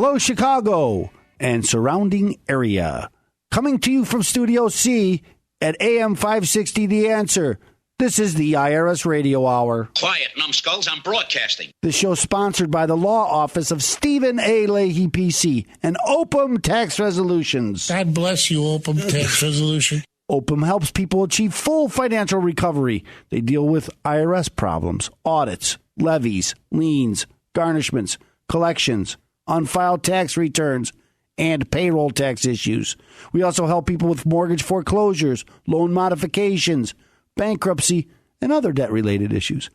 Hello, Chicago and surrounding area. Coming to you from Studio C at AM 560 The Answer. This is the IRS Radio Hour. Quiet, numbskulls. I'm broadcasting. This show sponsored by the law office of Stephen A. Leahy, PC, and OPM Tax Resolutions. God bless you, OPM Tax Resolution. OPM helps people achieve full financial recovery. They deal with IRS problems, audits, levies, liens, garnishments, collections, unfiled tax returns, and payroll tax issues. We also help people with mortgage foreclosures, loan modifications, bankruptcy, and other debt-related issues.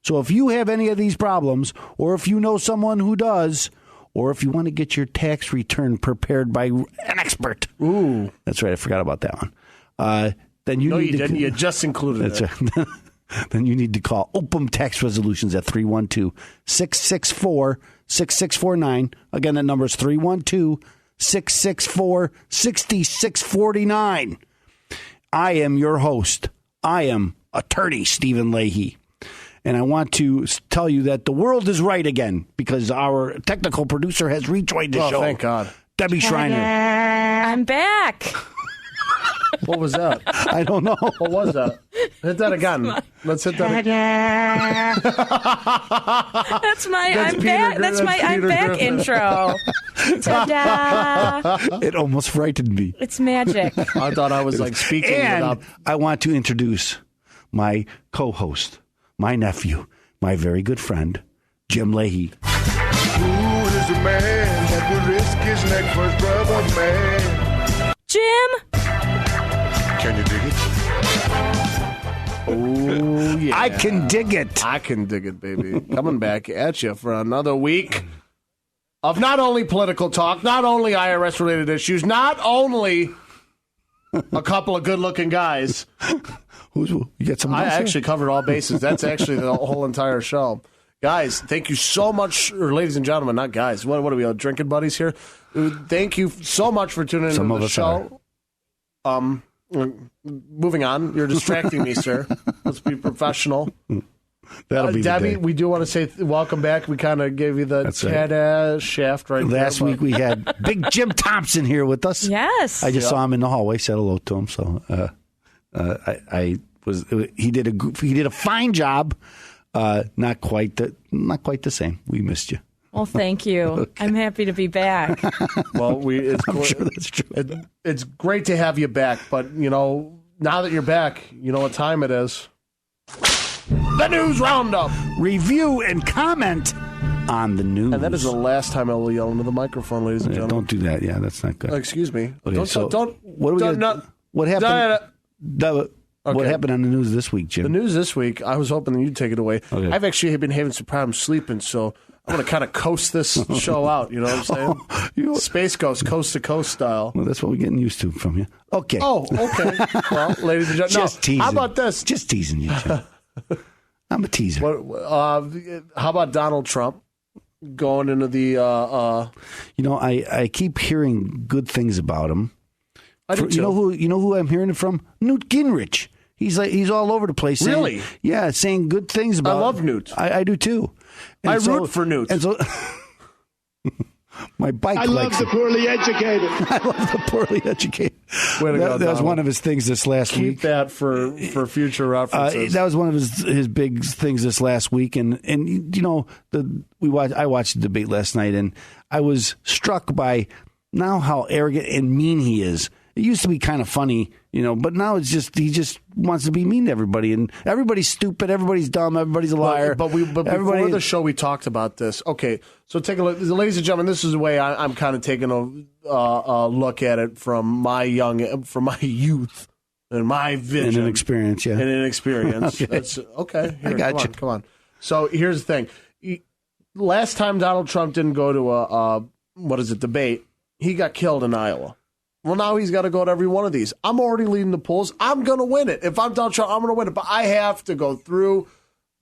So if you have any of these problems, or if you know someone who does, or if you want to get your tax return prepared by an expert. Ooh. That's right, I forgot about that one. Then you no, need you to, didn't. You just included that's it. Right. Then you need to call OPM Tax Resolutions at 312-664-6649. Again, that number is 312-664-6649. I am your host. I am attorney Stephen Leahy. And I want to tell you that the world is right again because our technical producer has rejoined the show. Oh, thank God. Debbie Schreiner. I'm back. What was that? I don't know. What was that? Hit that again. Let's hit that again. That's my I'm back intro. Ta-da! It almost frightened me. It's magic. I thought I was like speaking And it up. I want to introduce my co-host, my nephew, my very good friend, Jim Leahy. Who is the man that would risk his neck for his brother, man? Jim! Can you dig it? Oh, yeah. I can dig it. I can dig it, baby. Coming back at you for another week of not only political talk, not only IRS-related issues, not only a couple of good-looking guys. You got some? I actually covered all bases. That's actually the whole entire show. Guys, thank you so much, or ladies and gentlemen, not guys. What are we, all drinking buddies here? Thank you so much for tuning into the show. Moving on. You're distracting me, sir. Let's be professional. That'll be Debbie, the day. we do want to say welcome back. We kind of gave you the shaft right there. Last week we had Big Jim Thompson here with us. Yes. I just saw him in the hallway, said hello to him. So he did a fine job. Not quite the same. We missed you. Well, thank you. Okay. I'm happy to be back. Well, I'm sure that's true. It's great to have you back, but now that you're back, you know what time it is. The News Roundup. Review and comment on the news. And that is the last time I will yell into the microphone, ladies and gentlemen. Don't do that. Yeah, that's not good. Excuse me. Okay, what happened? What happened on the news this week, Jim? The news this week, I was hoping you'd take it away. Okay. I've actually been having some problems sleeping, so I'm going to kind of coast this show out. You know what I'm saying? Space Ghost, coast to coast style. Well, that's what we're getting used to from you. Okay. Oh, okay. Well, ladies and gentlemen, just teasing. How about this? Just teasing you, Jim. I'm a teaser. How about Donald Trump going into the? I keep hearing good things about him. I do too. You know who I'm hearing it from? Newt Gingrich. He's all over the place. Really? Saying good things about. I love Newt. I do too. And I root for Newt. And so my bike. I love the poorly educated. I love the poorly educated. That was one of his things this last week. Keep that for future references. That was one of his big things this last week, and I watched the debate last night, and I was struck by now how arrogant and mean he is. It used to be kind of funny, but now it's just he just wants to be mean to everybody, and everybody's stupid, everybody's dumb, everybody's a liar. But before the show, we talked about this. Okay, so take a look, ladies and gentlemen. This is the way I'm kind of taking a look at it from my youth and my vision and an experience, yeah, and an experience. Okay. That's okay. Here, I got you. Come on. So here's the thing. Last time Donald Trump didn't go to a debate, he got killed in Iowa. Well, now he's got to go to every one of these. I'm already leading the polls. I'm going to win it. If I'm Donald Trump, I'm going to win it. But I have to go through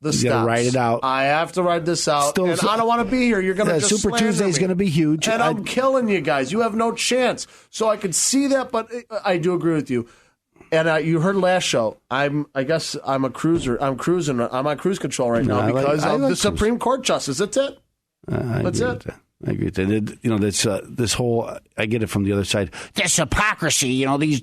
the steps. You got to write it out. I have to write this out. I don't want to be here. You're going to just Super Tuesday is going to be huge. And I'm killing you guys. You have no chance. So I could see that, but I do agree with you. And you heard last show. I guess I'm a cruiser. I'm cruising. I'm on cruise control right now because of the Supreme Court justice. That's it. That's it. I agree with that. You know, this whole, I get it from the other side. This hypocrisy, you know, these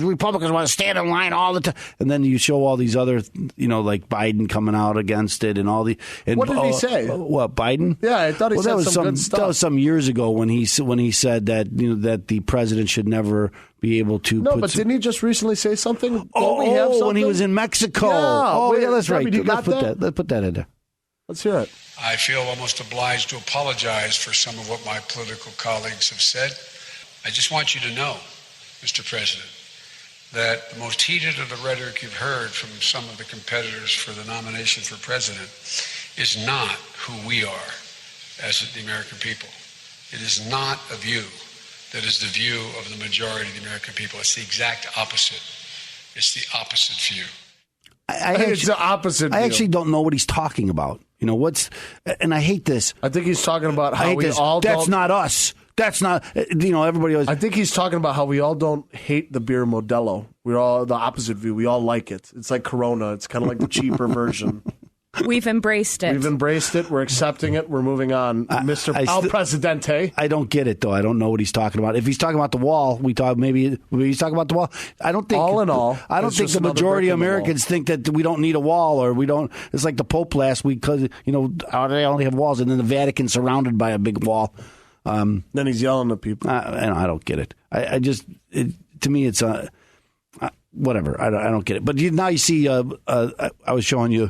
Republicans want to stand in line all the time. And then you show all these other, you know, like Biden coming out against it and all the. And, what did he say? What, Biden? Yeah, I thought he said some good stuff. That was some years ago when he said that, you know, that the president should never be able to. No, but didn't he just recently say something? We have something? When he was in Mexico. Yeah, that's right. Let's put that in there. Let's hear it. I feel almost obliged to apologize for some of what my political colleagues have said. I just want you to know, Mr. President, that the most heated of the rhetoric you've heard from some of the competitors for the nomination for president is not who we are as the American people. It is not a view that is the view of the majority of the American people. It's the exact opposite. It's the opposite view. It's the opposite view. I actually don't know what he's talking about. You know, and I hate this. I think he's talking about how we all don't. That's not us. That's not, you know, everybody always. I think he's talking about how we all don't hate the beer Modelo. We're all the opposite view. We all like it. It's like Corona. It's kind of like the cheaper version. We've embraced it. We're accepting it. We're moving on. Mr. El Presidente. I don't get it, though. I don't know what he's talking about. If he's talking about the wall, maybe he's talking about the wall. I don't think. All in all, I don't think the majority of Americans think that we don't need a wall or we don't. It's like the Pope last week because, you know, they only have walls and then the Vatican's surrounded by a big wall. Then he's yelling at people. I don't get it. To me, it's whatever. I don't get it. But now you see, I was showing you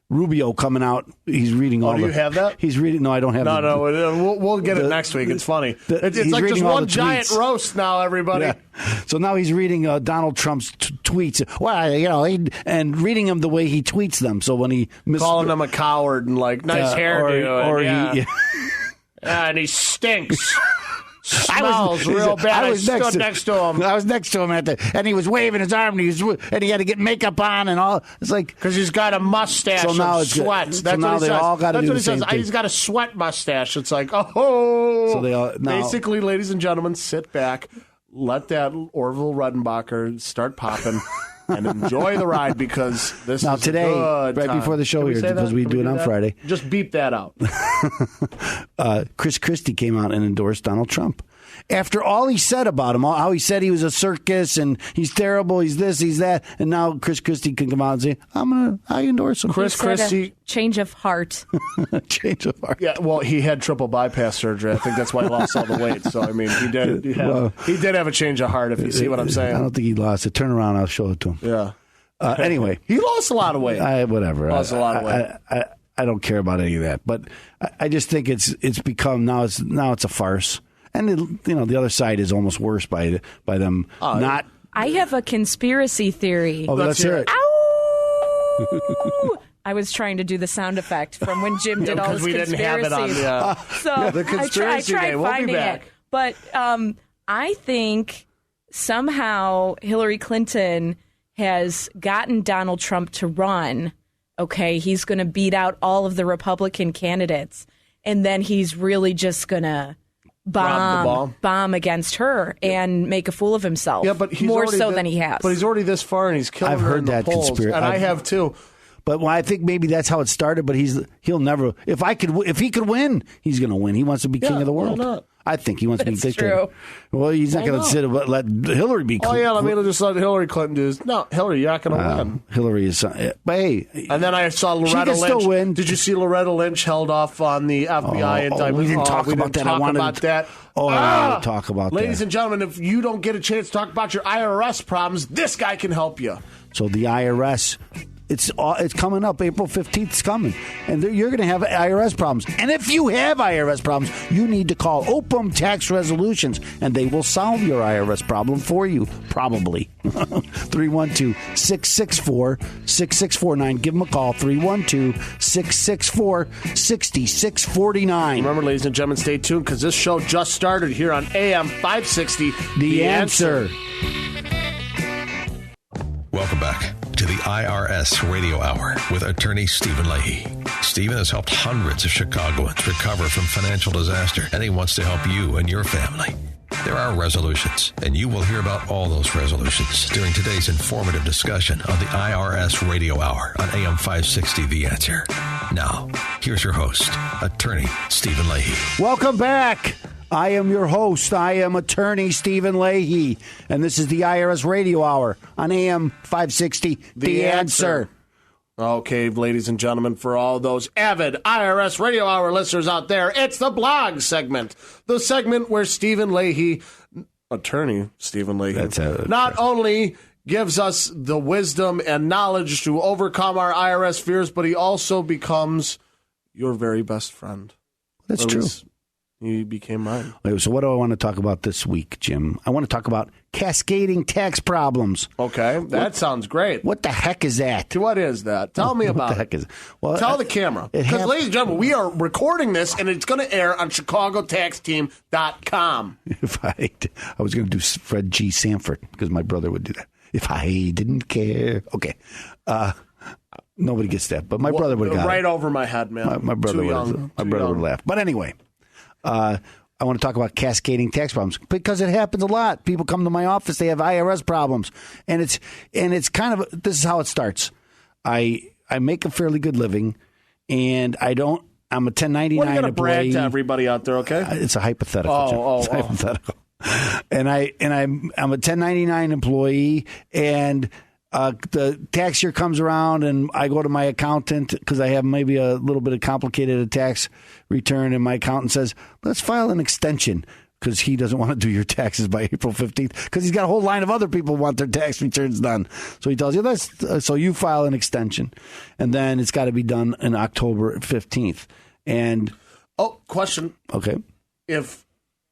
Rubio coming out. He's reading all. Do you have that? He's reading. No, I don't have. No. We'll get it next week. It's funny. It's like just one giant roast now, everybody. Yeah. So now he's reading Donald Trump's tweets. Well, you know, and reading them the way he tweets them. So when he calling him a coward and like nice hairdo, and he stinks. Smells real bad. I stood next to him. I was next to him and he was waving his arm, and he had to get makeup on and all. It's like because he's got a mustache. So now it's sweats. That's what he says. All got to do the same thing. He's got a sweat mustache. It's like So they all basically, ladies and gentlemen, sit back, let that Orville Redenbacher start popping. And enjoy the ride because this now is today, a good right time. before the show here, because we do it on Friday. Just beep that out. Chris Christie came out and endorsed Donald Trump. After all he said about him, how he said he was a circus and he's terrible, he's this, he's that, and now Chris Christie can come out and say, I endorse him. Chris Christie. Change of heart. Change of heart. Yeah, well, he had triple bypass surgery. I think that's why he lost all the weight. So, I mean, he did have a change of heart, if you see what I'm saying. I don't think he lost it. Turn around, I'll show it to him. Yeah. Anyway. He lost a lot of weight. Whatever. Lost a lot of weight. I don't care about any of that. But I just think it's become, now it's a farce. And, the other side is almost worse by them not. I have a conspiracy theory. Oh, let's hear it. Ow! I was trying to do the sound effect from when Jim did all his conspiracies. Because we didn't have it on so the conspiracy I tried day. We'll finding be back. it. But I think somehow Hillary Clinton has gotten Donald Trump to run. Okay, he's going to beat out all of the Republican candidates. And then he's really just going to bomb against her and make a fool of himself. Yeah, but he's more so than he has. But he's already this far, and he's killing her in the polls. Conspiracy, and I have too. But I think maybe that's how it started. But he'll never. If he could win, he's going to win. He wants to be king of the world. Why not? I think he wants to be dictator. True. Well, he's not going to let Hillary be. Let me just let Hillary Clinton do this. No, Hillary, you're not going to win. Hillary is. But hey, and then I saw Loretta Lynch. Still win. Did you see Loretta Lynch held off on the FBI indictment? We didn't talk about that. I wanted to that. I wanted to talk about that. Ladies and gentlemen, if you don't get a chance to talk about your IRS problems, this guy can help you. So the IRS. It's coming up. April 15th is coming. And you're going to have IRS problems. And if you have IRS problems, you need to call Opum Tax Resolutions, and they will solve your IRS problem for you, probably. 312-664-6649. Give them a call, 312-664-6649. Remember, ladies and gentlemen, stay tuned because this show just started here on AM 560. The Answer. Welcome back to the IRS Radio Hour with attorney Stephen Leahy. Stephen has helped hundreds of Chicagoans recover from financial disaster, and he wants to help you and your family. There are resolutions, and you will hear about all those resolutions during today's informative discussion on the IRS Radio Hour on AM 560 The Answer. Now, here's your host, attorney Stephen Leahy. Welcome back. I am your host. I am attorney Stephen Leahy, and this is the IRS Radio Hour on AM 560. The Answer. Okay, ladies and gentlemen, for all those avid IRS Radio Hour listeners out there, it's the blog segment. The segment where Stephen Leahy, attorney Stephen Leahy, not only gives us the wisdom and knowledge to overcome our IRS fears, but he also becomes your very best friend. That's true. He became mine. So what do I want to talk about this week, Jim? I want to talk about cascading tax problems. Okay, that sounds great. What the heck is that? What is that? Tell me about what the heck is it? Well, Tell the camera. Because, ladies and gentlemen, we are recording this, and it's going to air on ChicagoTaxTeam.com. If I was going to do Fred G. Sanford, because my brother would do that. If I didn't care. Okay. Nobody gets that, but my brother would have got right it. over my head, man. My brother would laugh. But anyway, I want to talk about cascading tax problems because it happens a lot. People come to my office, they have IRS problems, and it's kind of, this is how it starts. I make a fairly good living, and I'm a 1099 What are you going to employee. brag to everybody out there? Okay, it's a hypothetical. It's hypothetical. And I'm a 1099 employee, and the tax year comes around, and I go to my accountant because I have maybe a little bit of complicated tax return, and my accountant says, let's file an extension because he doesn't want to do your taxes by April 15th because he's got a whole line of other people who want their tax returns done. So he tells you, so you file an extension, and then it's got to be done on October 15th. And question. Okay. If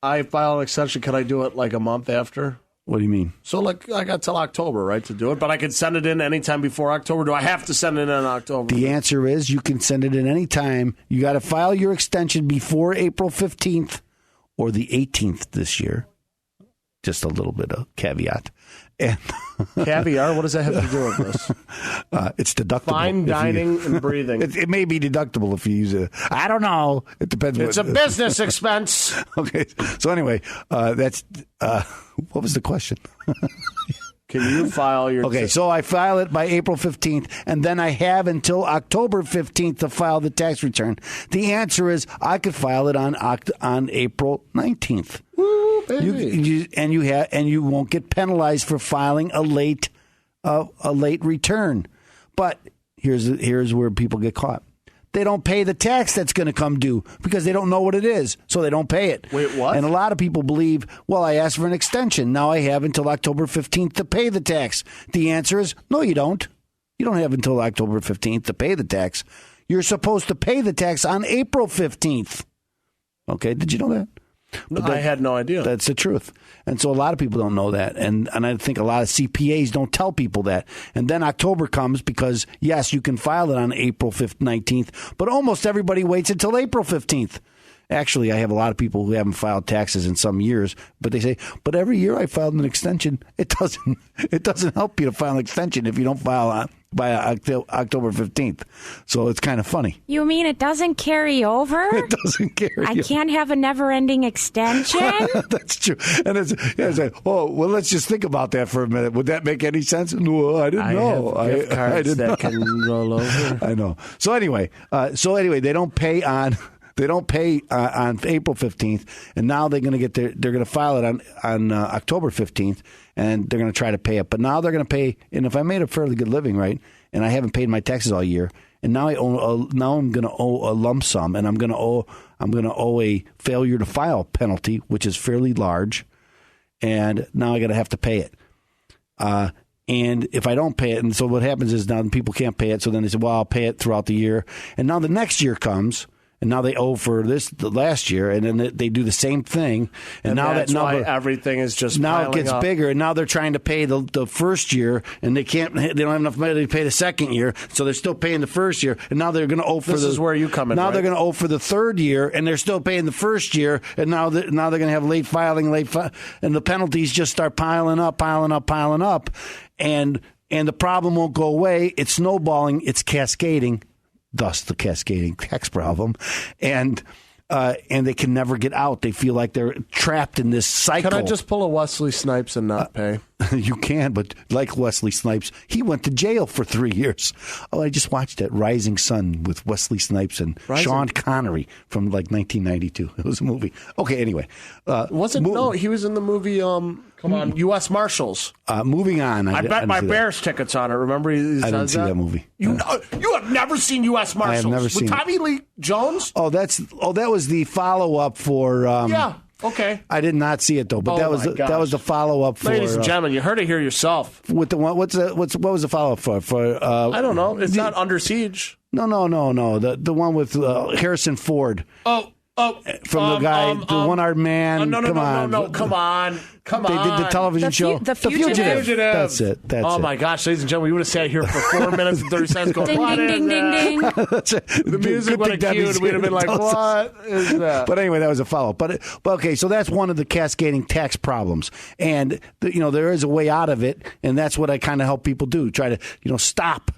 I file an extension, can I do it like a month after? What do you mean? So, like, I got till October, right, to do it, but I can send it in anytime before October. Do I have to send it in October? The answer is you can send it in anytime. You got to file your extension before April 15th or the 18th this year. Just a little bit of caveat. And Caviar? What does that have to do with this? It's deductible. Fine dining and breathing. It may be deductible if you use it. I don't know. It depends. It's a business expense. Okay. So anyway, that's what was the question? Can you file your... Okay, so I file it by April 15th, and then I have until October 15th to file the tax return. The answer is I could file it on April 19th. Woo, baby. You won't get penalized for filing a late return. But here's where people get caught. They don't pay the tax that's going to come due because they don't know what it is, so they don't pay it. Wait, what? And a lot of people believe, well, I asked for an extension. Now I have until October 15th to pay the tax. The answer is, no, you don't. You don't have until October 15th to pay the tax. You're supposed to pay the tax on April 15th. Okay, did you know that? No, I had no idea. That's the truth. And so a lot of people don't know that. And I think a lot of CPAs don't tell people that. And then October comes because, yes, you can file it on April 5th, 19th, but almost everybody waits until April 15th. Actually, I have a lot of people who haven't filed taxes in some years, but they say, but every year I filed an extension. It doesn't help you to file an extension if you don't file by October 15th. So it's kind of funny. You mean it doesn't carry over? It doesn't carry over. I can't have a never-ending extension? That's true. And it's like, oh, well, let's just think about that for a minute. Would that make any sense? No, I didn't know. I have gift cards that can roll over. I know. So anyway, they don't pay on April 15th, and now they're going to they're going to file it on October 15th, and they're going to try to pay it. But now they're going to pay, and if I made a fairly good living, right, and I haven't paid my taxes all year, and now I'm going to owe a lump sum, and I'm going to owe a failure to file penalty, which is fairly large, and now I got to have to pay it. And if I don't pay it, and so what happens is now people can't pay it, so then they say, well, I'll pay it throughout the year, and now the next year comes. And now they owe for the last year, and then they do the same thing. And now that's that number, why everything is just now it gets up. bigger. And now they're trying to pay the first year, and they don't have enough money to pay the second year, so they're still paying the first year. And now they're going to owe for this is where you come in. Now right? they're going to owe for the third year, and they're still paying the first year. And now they're going to have late filing, and the penalties just start piling up, and the problem won't go away. It's snowballing. It's cascading. Thus, the cascading tax problem. And and they can never get out. They feel like they're trapped in this cycle. Can I just pull a Wesley Snipes and not pay? You can, but like Wesley Snipes, he went to jail for 3 years. Oh, I just watched that Rising Sun with Wesley Snipes and Sean Connery from like 1992. It was a movie. Okay, anyway. No, he was in the movie, U.S. Marshals. Moving on. I bet my Bears tickets on it. Remember he I didn't see that movie. You have never seen U.S. Marshals? I have never seen with Tommy Lee Jones? That was the follow-up for... yeah. Okay. I did not see it though, but that was the follow up for. Ladies and gentlemen, you heard it here yourself. With the one, what was the follow up for? I don't know. It's not Under Siege. No. The one with Harrison Ford. From the guy, the one-armed man. No, come on. They did the television show. The Fugitive. That's it. Oh my gosh, ladies and gentlemen, we would have sat here for 4 minutes and 30 seconds going, ding, ding, ding. The music would have cued, we'd have been like, what is that? But anyway, that was a follow-up. But okay, so that's one of the cascading tax problems. And, there is a way out of it, and that's what I kind of help people do. Try to, stop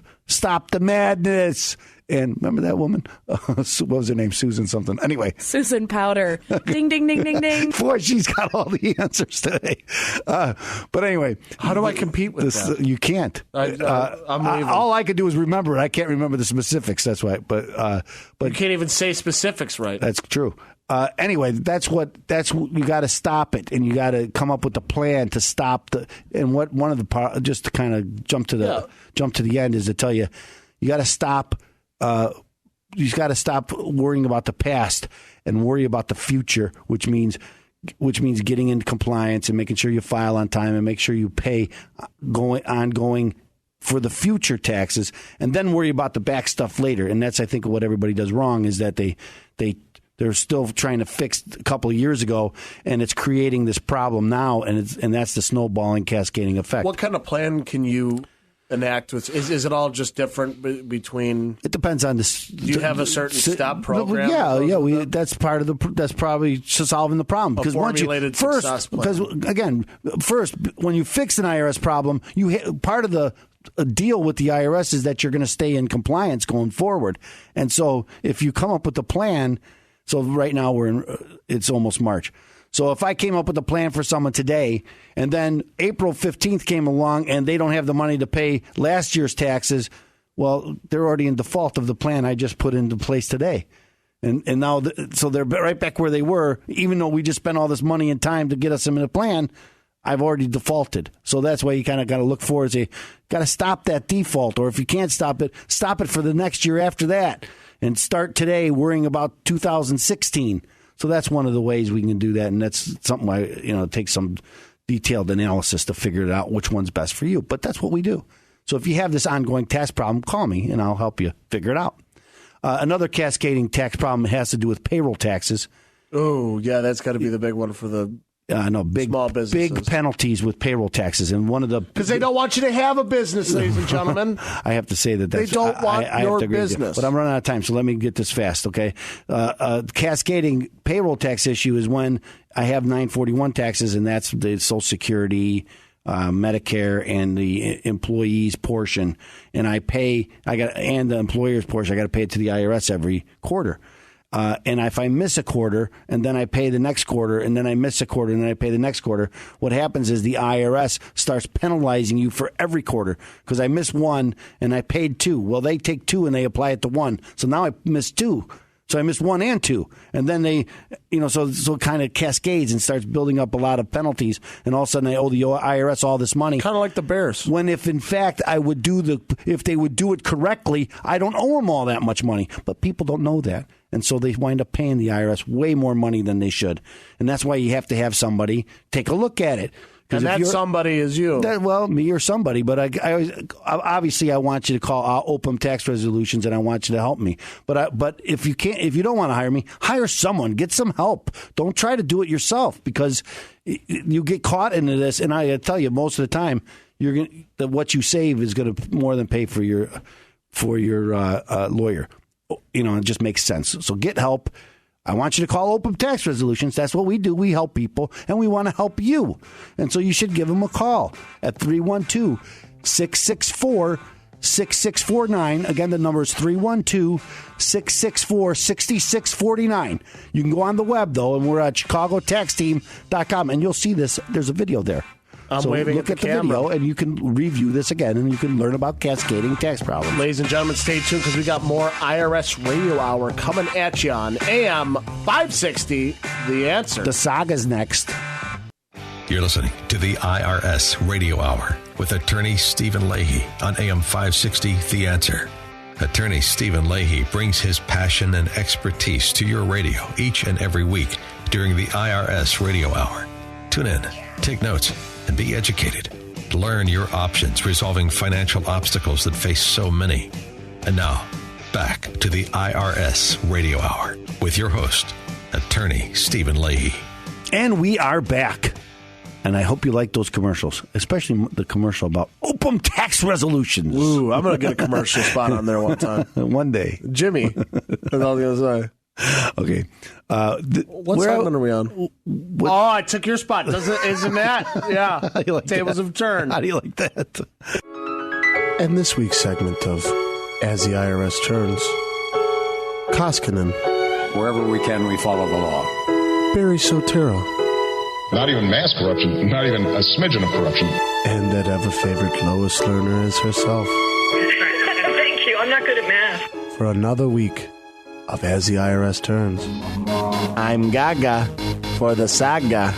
the madness. And remember that woman? What was her name? Susan something. Anyway. Susan Powder. Ding, ding, ding, ding, ding. Boy, she's got all the answers today. But anyway. How do I compete with that? You can't. I'm leaving. All I could do is remember it. I can't remember the specifics. That's why. But you can't even say specifics right. That's true. Anyway, that's you got to stop it, and you got to come up with a plan to stop just to kind of jump to the end is to tell you got to stop. You got to stop worrying about the past and worry about the future, which means getting into compliance and making sure you file on time and make sure you pay ongoing for the future taxes, and then worry about the back stuff later. And that's, I think, what everybody does wrong is that they're still trying to fix a couple of years ago, and it's creating this problem now, and that's the snowballing, cascading effect. What kind of plan can you enact with? Is it all just different between? It depends on this. Do you have a certain stop program? Yeah. That's part of that's probably solving the problem because first when you fix an IRS problem, part of the deal with the IRS is that you're going to stay in compliance going forward, and so if you come up with a plan. So right now it's almost March. So if I came up with a plan for someone today and then April 15th came along and they don't have the money to pay last year's taxes, well, they're already in default of the plan I just put into place today. And now, so they're right back where they were, even though we just spent all this money and time to get us in a plan, I've already defaulted. So that's why you kind of got to look for is got to stop that default. Or if you can't stop it for the next year after that. And start today worrying about 2016. So that's one of the ways we can do that, and that's something it takes some detailed analysis to figure it out which one's best for you. But that's what we do. So if you have this ongoing tax problem, call me and I'll help you figure it out. Another cascading tax problem has to do with payroll taxes. Oh yeah, that's got to be the big one for the. Big small businesses. Big penalties with payroll taxes, and one of the because they don't want you to have a business, ladies and gentlemen. I have to say that they don't want your business. But I'm running out of time, so let me get this fast, okay? Cascading payroll tax issue is when I have 941 taxes, and that's the Social Security, Medicare, and the employees portion, and and the employer's portion. I got to pay it to the IRS every quarter. And if I miss a quarter and then I pay the next quarter and then I miss a quarter and then I pay the next quarter, what happens is the IRS starts penalizing you for every quarter because I missed one and I paid two. Well, they take two and they apply it to one. So now I missed two. So I missed 1 and 2. And then they, so it kind of cascades and starts building up a lot of penalties. And all of a sudden I owe the IRS all this money. Kind of like the Bears. When if in fact if they would do it correctly, I don't owe them all that much money. But people don't know that. And so they wind up paying the IRS way more money than they should. And that's why you have to have somebody take a look at it. And that somebody is you. Me or somebody. But obviously I want you to call Open Tax Resolutions, and I want you to help me. But if you don't want to hire me, hire someone. Get some help. Don't try to do it yourself because you get caught into this. And I tell you, most of the time, what you save is going to more than pay for your lawyer. It just makes sense. So get help. I want you to call Open Tax Resolutions. That's what we do. We help people, and we want to help you. And so you should give them a call at 312-664-6666. 312-6649. Again, the number is 312-664-6649. You can go on the web, though, and we're at chicagotaxteam.com, and you'll see this. There's a video there. I'm waving look at the video, and you can review this again, and you can learn about cascading tax problems. Ladies and gentlemen, stay tuned because we got more IRS Radio Hour coming at you on AM 560. The Answer. The saga's next. You're listening to the IRS Radio Hour with attorney Stephen Leahy on AM 560, The Answer. Attorney Stephen Leahy brings his passion and expertise to your radio each and every week during the IRS Radio Hour. Tune in, take notes, and be educated. Learn your options resolving financial obstacles that face so many. And now, back to the IRS Radio Hour with your host, attorney Stephen Leahy. And we are back. And I hope you like those commercials, especially the commercial about open tax resolutions. Ooh, I'm going to get a commercial spot on there one time. One day. Jimmy. That's all I was going to say. Okay. What segment are we on? I took your spot. Isn't that? Yeah. How do you like Tables that? have turned. How do you like that? And this week's segment of As the IRS Turns, Koskinen. Wherever we can, we follow the law. Barry Sotero. Not even mass corruption, not even a smidgen of corruption. And that ever-favorite Lois Lerner is herself. Thank you. I'm not good at math. For another week of As the IRS Turns. I'm Gaga for the saga.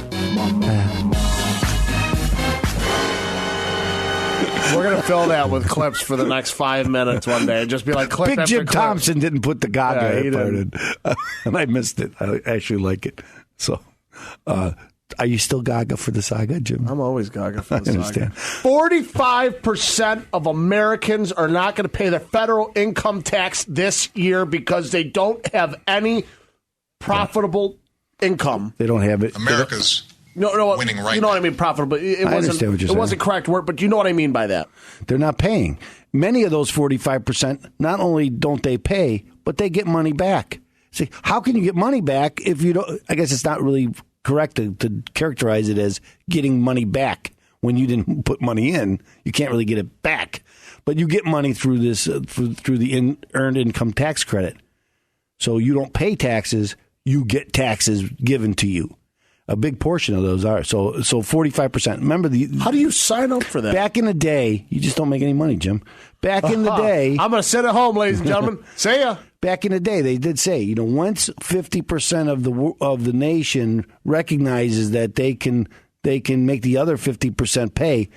We're going to fill that with clips for the next 5 minutes one day. Just be like clip Big after Jim clip. Thompson didn't put the Gaga Yeah, part in. And I missed it. I actually like it. So, are you still Gaga for the saga, Jim? I'm always Gaga for the I understand. saga. 45% of Americans are not going to pay their federal income tax this year because they don't have any profitable income. They don't have it. America's winning right You know now. what I mean, profitable. It I understand what you're saying. wasn't correct word, but you know what I mean by that. They're not paying. Many of those 45%, not only don't they pay, but they get money back. See, how can you get money back if you don't? I guess it's not really correct to characterize it as getting money back when you didn't put money in. You can't really get it back, but you get money through this through the earned income tax credit. So you don't pay taxes, you get taxes given to you. A big portion of those are so 45%. Remember How do you sign up for that? Back in the day, you just don't make any money, Jim. Back in the day, I'm going to sit at home, ladies and gentlemen. See ya. Back in the day, they did say, once 50% of the nation recognizes that they can make the other 50% pay,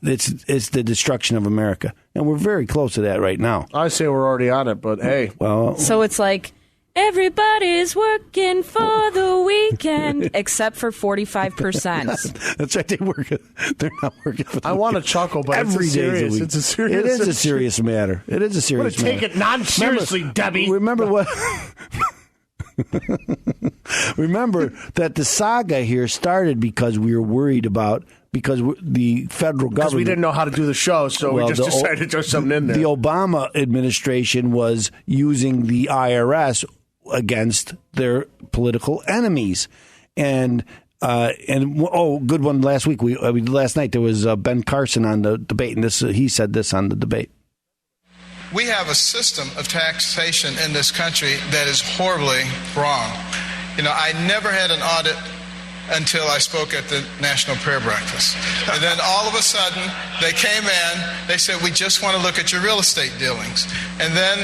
it's the destruction of America, and we're very close to that right now. I say we're already on it, but hey. Well, So it's like everybody's working for the weekend except for 45%. that's right. They're not working for. I want to chuckle, but every it's day serious. week. It's a serious. It is a serious matter. It is a serious matter. Take it non-seriously, Debbie. Remember what? Remember that the saga here started because we were worried about the federal government. Because we didn't know how to do the show, so we just decided to throw something in there. The Obama administration was using the IRS against their political enemies, and good one last week. Last night there was Ben Carson on the debate, and he said this on the debate. We have a system of taxation in this country that is horribly wrong. I never had an audit until I spoke at the National Prayer Breakfast. And then all of a sudden, they came in, they said, we just want to look at your real estate dealings. And then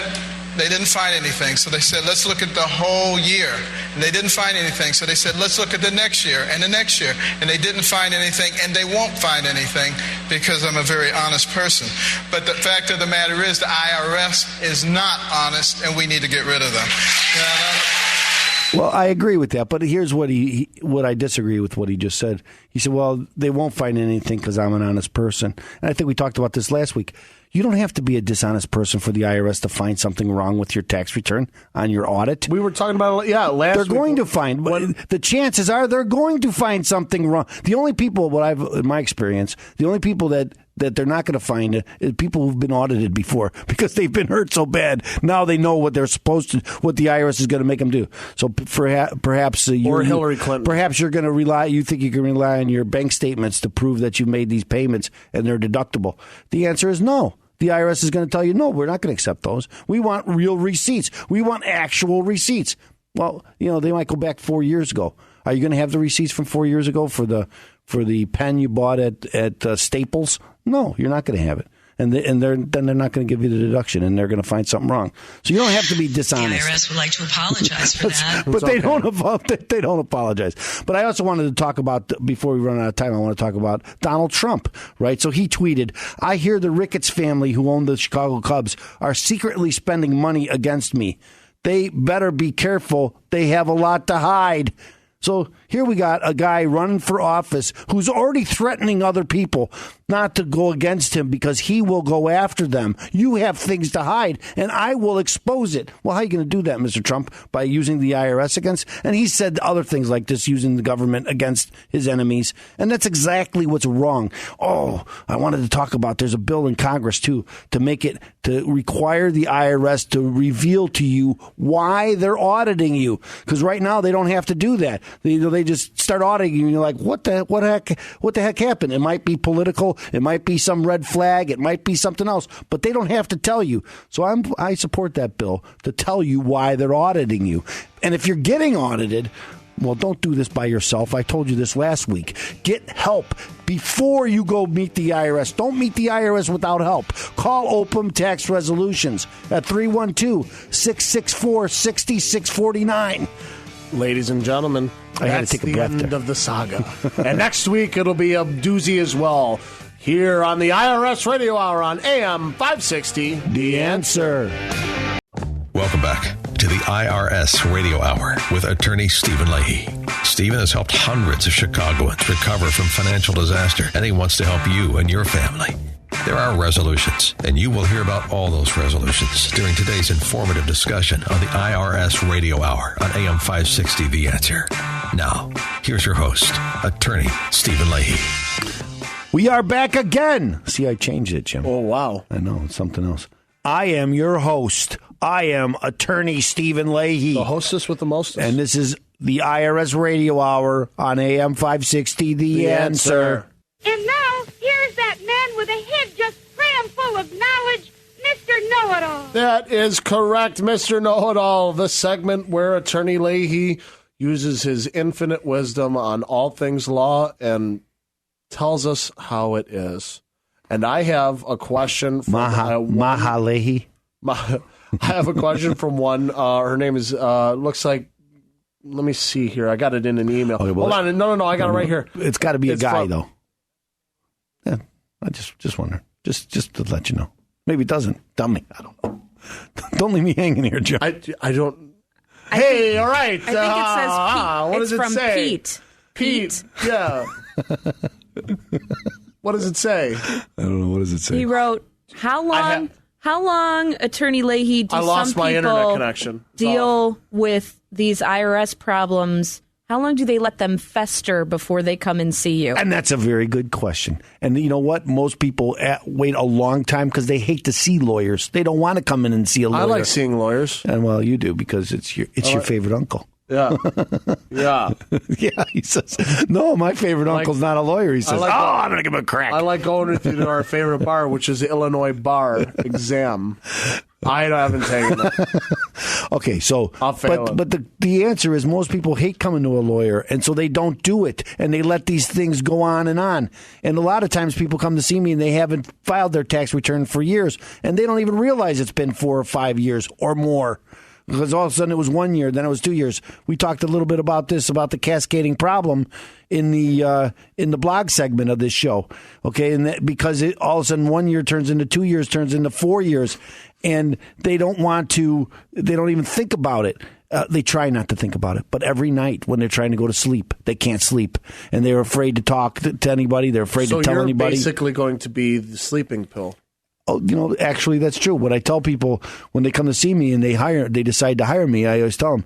they didn't find anything, so they said, let's look at the whole year. And they didn't find anything, so they said, let's look at the next year and the next year. And they didn't find anything, and they won't find anything because I'm a very honest person. But the fact of the matter is the IRS is not honest, and we need to get rid of them. Well, I agree with that, but here's what I disagree with what he just said. He said, well, they won't find anything because I'm an honest person. And I think we talked about this last week. You don't have to be a dishonest person for the IRS to find something wrong with your tax return on your audit. We were talking about, last week. They're going to find, the chances are they're going to find something wrong. The only people, in my experience, the only people that they're not going to find is people who've been audited before because they've been hurt so bad. Now they know what they're supposed to, what the IRS is going to make them do. So perhaps or Hillary Clinton. Perhaps you think you can rely on your bank statements to prove that you made these payments and they're deductible. The answer is no. the IRS is going to tell you, no, we're not going to accept those. We want real receipts. We want actual receipts. Well, they might go back 4 years ago. Are you going to have the receipts from 4 years ago for the pen you bought at Staples? No, you're not going to have it. And they're not going to give you the deduction, and they're going to find something wrong. So you don't have to be dishonest. The IRS would like to apologize for that. But they don't apologize. But I also wanted to talk about, before we run out of time, I want to talk about Donald Trump, right? So he tweeted, I hear the Ricketts family who own the Chicago Cubs are secretly spending money against me. They better be careful. They have a lot to hide. So here we got a guy running for office who's already threatening other people not to go against him because he will go after them. You have things to hide, and I will expose it. Well, how are you going to do that, Mr. Trump? By using the IRS against? And he said other things like this, using the government against his enemies. And that's exactly what's wrong. Oh, I wanted to talk about, there's a bill in Congress, too, to require the IRS to reveal to you why they're auditing you. Because right now they don't have to do that. They just start auditing you, and you're like, what the heck happened? It might be political. It might be some red flag. It might be something else. But they don't have to tell you. So I support that bill to tell you why they're auditing you. And if you're getting audited, well, don't do this by yourself. I told you this last week. Get help before you go meet the IRS. Don't meet the IRS without help. Call Opum Tax Resolutions at 312-664-6649. Ladies and gentlemen, that's the end of the saga. And next week, it'll be a doozy as well. Here on the IRS Radio Hour on AM 560. The Answer. Welcome back to the IRS Radio Hour with attorney Stephen Leahy. Stephen has helped hundreds of Chicagoans recover from financial disaster, and he wants to help you and your family. There are resolutions, and you will hear about all those resolutions during today's informative discussion on the IRS Radio Hour on AM 560 The Answer. Now, here's your host, attorney Stephen Leahy. We are back again. See, I changed it, Jim. Oh, wow. I know, it's something else. I am your host. I am attorney Stephen Leahy. The hostess with the mostest. And this is the IRS Radio Hour on AM 560 The Answer. And now, here's that man with a head just crammed full of knowledge, Mr. Know-It-All. That is correct, Mr. Know-It-All, the segment where Attorney Leahy uses his infinite wisdom on all things law and tells us how it is. And I have a question from Maha Leahy. I have a question from one. Her name is, looks like, let me see here. I got it in an email. Okay, well, hold on. No. I got it right here. It's got to be a guy, though. Yeah, I just wonder. Just to let you know. Maybe it doesn't. Tell me. I don't know. Don't leave me hanging here, Joe. I don't. Hey, all right. I think it says Pete. What does it from say? Pete. Yeah. What does it say? I don't know. What does it say? He wrote, how long, Attorney Leahy, do some people deal with these IRS problems? How long do they let them fester before they come and see you? And that's a very good question. And you know what? Most people wait a long time because they hate to see lawyers. They don't want to come in and see a lawyer. I like seeing lawyers. And well, you do because it's your favorite uncle. Yeah. Yeah. Yeah, he says, no, my favorite uncle's not a lawyer. He says, I'm going to give him a crack. I like going to our favorite bar, which is the Illinois Bar Exam. I haven't taken it. Okay, so I'll fail but the answer is most people hate coming to a lawyer, and so they don't do it, and they let these things go on. And a lot of times people come to see me and they haven't filed their tax return for years, and they don't even realize it's been 4 or 5 years or more. Because all of a sudden it was 1 year, then it was 2 years. We talked a little bit about this, about the cascading problem in the blog segment of this show. Okay, and because all of a sudden 1 year turns into 2 years, turns into 4 years, and they don't even think about it. They try not to think about it, but every night when they're trying to go to sleep, they can't sleep, and they're afraid to talk to anybody. They're afraid to tell anybody. So you're basically going to be the sleeping pill. Oh, actually, that's true. What I tell people when they come to see me and they decide to hire me, I always tell them,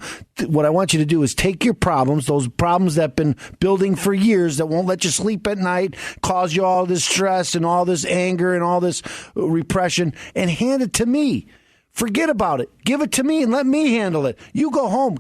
what I want you to do is take your problems, those problems that have been building for years that won't let you sleep at night, cause you all this stress and all this anger and all this repression, and hand it to me. Forget about it. Give it to me and let me handle it. You go home.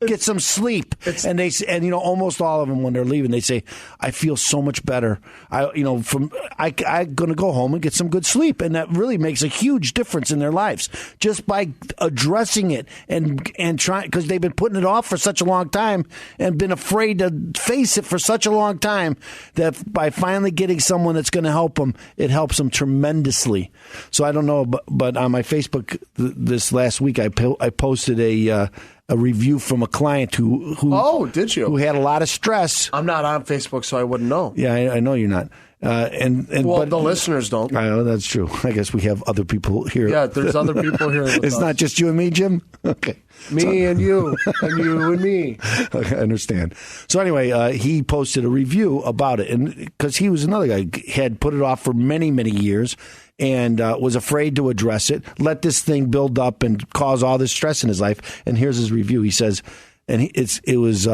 Get some sleep. And almost all of them when they're leaving, they say, I feel so much better. I'm going to go home and get some good sleep. And that really makes a huge difference in their lives just by addressing it and trying, because they've been putting it off for such a long time and been afraid to face it for such a long time that by finally getting someone that's going to help them, it helps them tremendously. So I don't know, but on my Facebook this last week, I posted a review from a client who did you? Who had a lot of stress. I'm not on Facebook, so I wouldn't know. Yeah, I know you're not. But the listeners don't. I know, that's true. I guess we have other people here. Yeah, there's other people here. It's not just you and me, Jim? Okay. Me and you, and you and me. Okay, I understand. So anyway, he posted a review about it, and because he was another guy, had put it off for many, many years, and was afraid to address it, let this thing build up and cause all this stress in his life. And here's his review. He says, and it was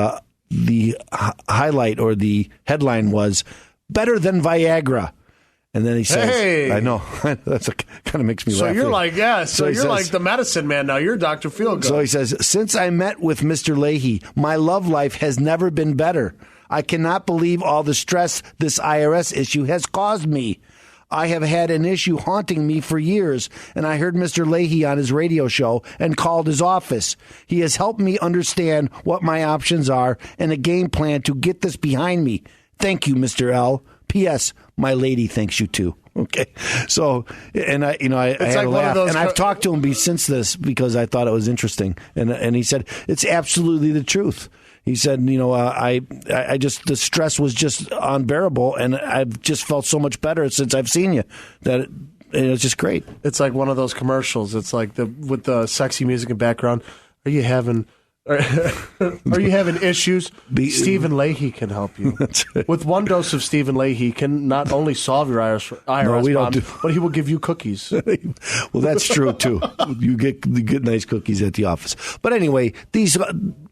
the highlight or the headline was, better than Viagra. And then he says, hey. I know, that's kind of makes me laugh. So you're here. So you're like the medicine man now. You're Dr. Feelgood. So he says, since I met with Mr. Leahy, my love life has never been better. I cannot believe all the stress this IRS issue has caused me. I have had an issue haunting me for years, and I heard Mr. Leahy on his radio show and called his office. He has helped me understand what my options are and a game plan to get this behind me. Thank you, Mr. L. P.S. My lady thanks you too. Okay, so and I had a laugh, and I've talked to him since this because I thought it was interesting, and he said it's absolutely the truth. He said, I just the stress was just unbearable, and I've just felt so much better since I've seen you that it's just great. It's like one of those commercials. It's like with the sexy music in background. Are you having issues? Stephen Leahy can help you. With one dose of Stephen Leahy, can not only solve your IRS problem, but he will give you cookies. Well, that's true too. You get nice cookies at the office. But anyway,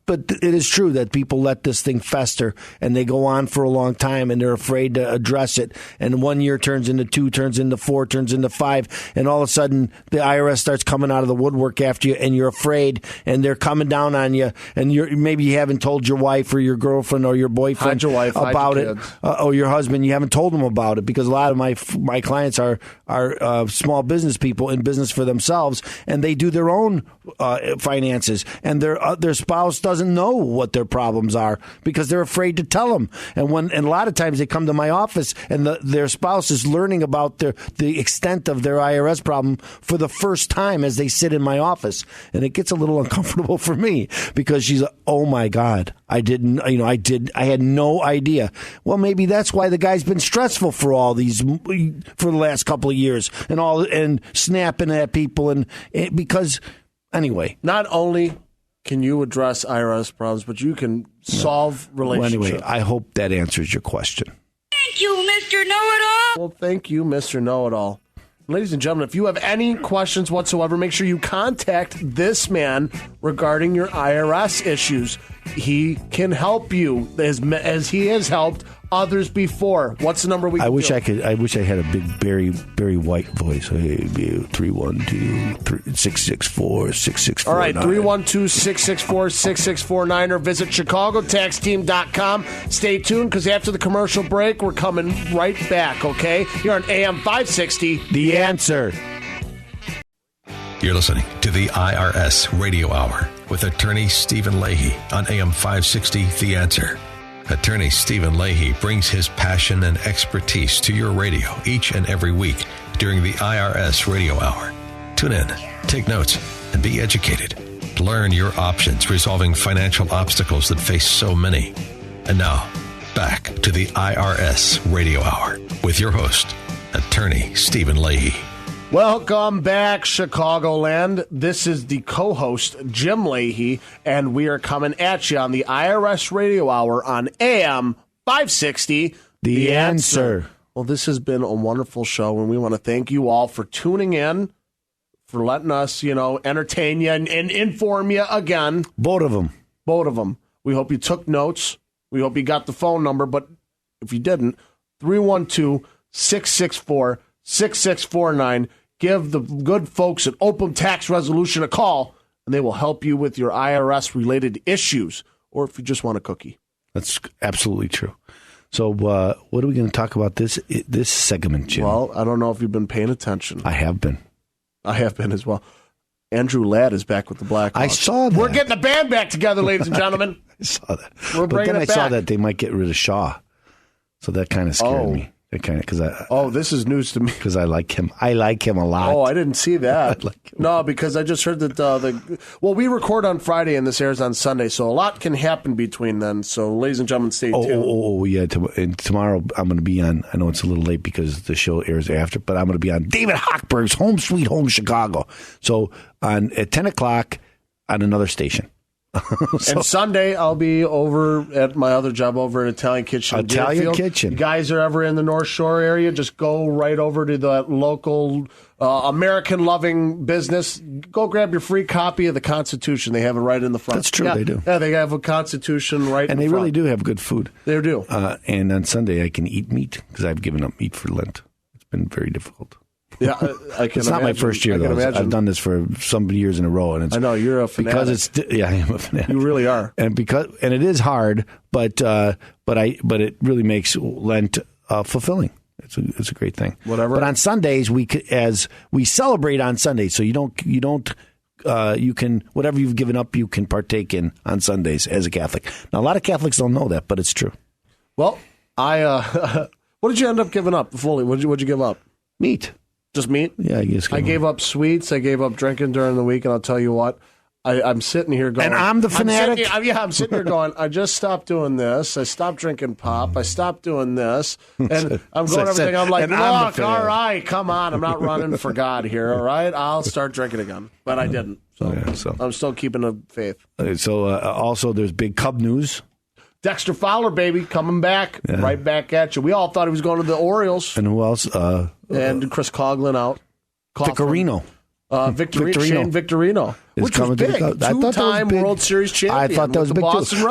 but it is true that people let this thing fester and they go on for a long time and they're afraid to address it. And 1 year turns into 2, turns into 4, turns into 5. And all of a sudden the IRS starts coming out of the woodwork after you and you're afraid and they're coming down on you. And maybe you haven't told your wife or your girlfriend or your boyfriend about it. Or your husband, you haven't told them about it because a lot of my clients are small business people in business for themselves and they do their own finances and their spouse doesn't know what their problems are because they're afraid to tell them. And a lot of times they come to my office and their spouse is learning about the extent of their IRS problem for the first time as they sit in my office. And it gets a little uncomfortable for me because she's like, oh my God, I had no idea. Well, maybe that's why the guy's been stressful for the last couple of years and snapping at people because anyway. Not only can you address IRS problems, but you can solve relationships. Well, anyway, I hope that answers your question. Thank you, Mr. Know-It-All. Well, thank you, Mr. Know-It-All. Ladies and gentlemen, if you have any questions whatsoever, make sure you contact this man regarding your IRS issues. He can help you as he has helped others before. What's the number we can I wish I had a big Barry White voice. Hey, 312-664-6649. All right, 312-664-6649 or visit chicagotaxteam.com. Stay tuned because after the commercial break, we're coming right back, okay? Here on AM 560. The Answer. You're listening to the IRS Radio Hour with attorney Stephen Leahy on AM 560, The Answer. Attorney Stephen Leahy brings his passion and expertise to your radio each and every week during the IRS Radio Hour. Tune in, take notes, and be educated. Learn your options resolving financial obstacles that face so many. And now, back to the IRS Radio Hour with your host, attorney Stephen Leahy. Welcome back, Chicagoland. This is the co-host, Jim Leahy, and we are coming at you on the IRS Radio Hour on AM 560. The Answer. Well, this has been a wonderful show, and we want to thank you all for tuning in, for letting us, entertain you and inform you again. Both of them. We hope you took notes. We hope you got the phone number, but if you didn't, 312-664-6649. Give the good folks at Open Tax Resolution a call, and they will help you with your IRS-related issues, or if you just want a cookie. That's absolutely true. So what are we going to talk about this segment, Jim? Well, I don't know if you've been paying attention. I have been. I have been as well. Andrew Ladd is back with the Blackhawks. I saw that. We're getting the band back together, ladies and gentlemen. I saw that. We're bringing but then it I saw back. that they might get rid of Shaw. So that kind of scared me. This is news to me. Because I like him. I like him a lot. Oh, I didn't see that. No, because I just heard that we record on Friday and this airs on Sunday, so a lot can happen between then. So, ladies and gentlemen, stay tuned. Yeah. And tomorrow I'm going to be on, I know it's a little late because the show airs after, but I'm going to be on David Hochberg's Home Sweet Home Chicago. So, at 10 o'clock on another station. And Sunday, I'll be over at my other job over at Italian Kitchen. Italian Kitchen. You guys are ever in the North Shore area, just go right over to the local American-loving business. Go grab your free copy of the Constitution. They have it right in the front. That's true, they do. Yeah, they have a Constitution right in the front. And they really do have good food. They do. And on Sunday, I can eat meat because I've given up meat for Lent. It's been very difficult. Yeah, I can. It's not my first year, though. I've done this for some years in a row, and it's. I know you're a fanatic. I am a fanatic. You really are, and it is hard, but it really makes Lent fulfilling. It's a great thing. Whatever. But on Sundays, as we celebrate on Sundays, so you can whatever you've given up, you can partake in on Sundays as a Catholic. Now, a lot of Catholics don't know that, but it's true. Well, what did you end up giving up fully? What'd you give up? Meat. Just meat? Yeah, I guess. I gave up sweets. I gave up drinking during the week, and I'll tell you what, I'm sitting here going. And I'm the fanatic? I'm sitting here going, I just stopped doing this. I stopped drinking pop. I stopped doing this. And I'm going everything. I'm like, look, all right, come on. I'm not running for God here, all right? I'll start drinking again. But I didn't. So I'm still keeping the faith. So also, there's big Cub news. Dexter Fowler, baby, coming back, right back at you. We all thought he was going to the Orioles. And who else? And Chris Coughlin out. Victorino. Shane Victorino. Which was big. Two-time World Series champion. I thought that was big, too.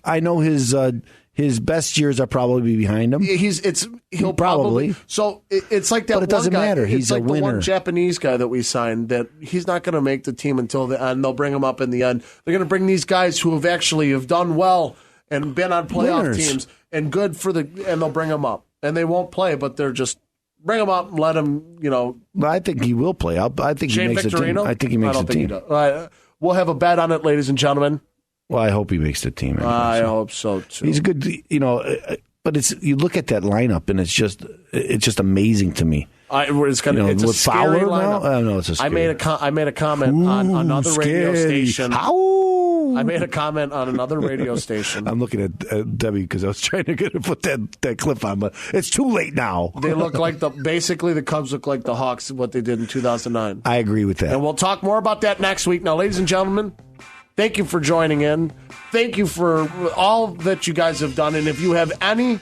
I know his best years are probably behind him. He'll probably. So it's like that. But it doesn't matter. He's like a winner. The one Japanese guy that we signed that he's not going to make the team until the end. They'll bring him up in the end. They're going to bring these guys who have done well and been on playoff teams and good and they'll bring them up. And they won't play, but they're just bring them up and let them, I think he will play. I think Shane he makes Victorino? the team. I think he makes the team. All right, we'll have a bet on it, ladies and gentlemen. Well, I hope he makes the team. Anyway, I hope so too. He's a good, but you look at that lineup and it's just amazing to me. It's kind of it's a scary Fowler lineup. Now? No, it's a scary. I made a comment on another radio station. I made a comment on another radio station. I'm looking at Debbie because I was trying to get her to put that clip on, but it's too late now. They look like basically the Cubs look like the Hawks, what they did in 2009. I agree with that. And we'll talk more about that next week. Now, ladies and gentlemen, thank you for joining in. Thank you for all that you guys have done. And if you have any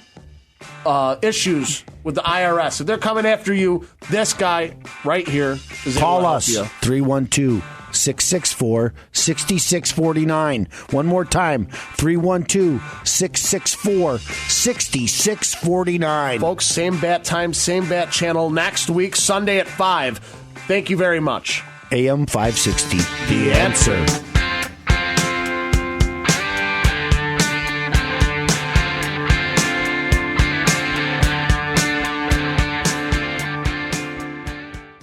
issues with the IRS, if they're coming after you, this guy right here is call us 312-664-6649. One more time, 312-664-6649. Folks, same bat time, same bat channel next week, Sunday at 5. Thank you very much. AM 560, The Answer.